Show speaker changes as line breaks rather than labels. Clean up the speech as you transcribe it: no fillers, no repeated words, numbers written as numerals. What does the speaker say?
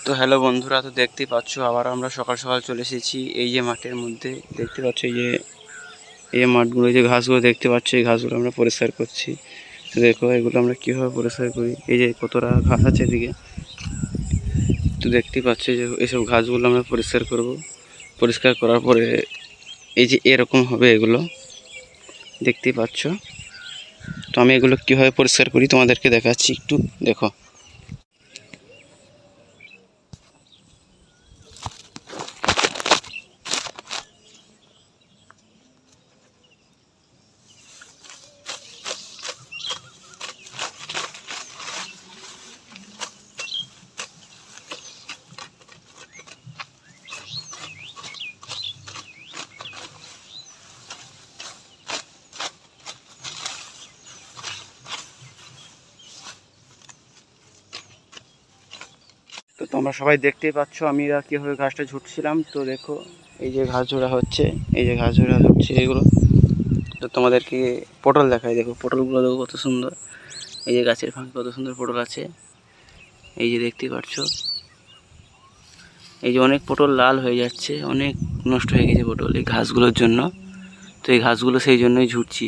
তো হ্যালো বন্ধুরা, তো দেখতেই পাচ্ছ আবার আমরা সকাল সকাল চলে এসেছি এই যে মাঠের মধ্যে। দেখতে পাচ্ছ এই যে মাঠগুলো, এই যে ঘাসগুলো দেখতে পাচ্ছ, এই ঘাসগুলো আমরা পরিষ্কার করছি। তো দেখো এগুলো আমরা কীভাবে পরিষ্কার করি। এই যে কতটা ঘাস আছে এদিকে, তো দেখতেই পাচ্ছ যে এইসব ঘাসগুলো আমরা পরিষ্কার করব। পরিষ্কার করার পরে এই যে এরকম হবে, এগুলো দেখতেই পাচ্ছ। তো আমি এগুলো কীভাবে পরিষ্কার করি তোমাদেরকে দেখাচ্ছি, একটু দেখো। তো তোমরা সবাই দেখতেই পাচ্ছ আমি কীভাবে ঘাসটা ঝুটছিলাম। তো দেখো এই যে ঘাস ঝোড়া হচ্ছে, এই যে ঘাস ঝোড়া হচ্ছে এগুলো। তো তোমাদেরকে পটল দেখাই, দেখো পটলগুলো দেখো কত সুন্দর। এই যে গাছের ফাঁকে কত সুন্দর পটল আছে, এই যে দেখতেই পাচ্ছ। এই যে অনেক পটল লাল হয়ে যাচ্ছে, অনেক নষ্ট হয়ে গেছে পটল এই ঘাসগুলোর জন্য। তো এই ঘাসগুলো সেই জন্যই ঝুটছি।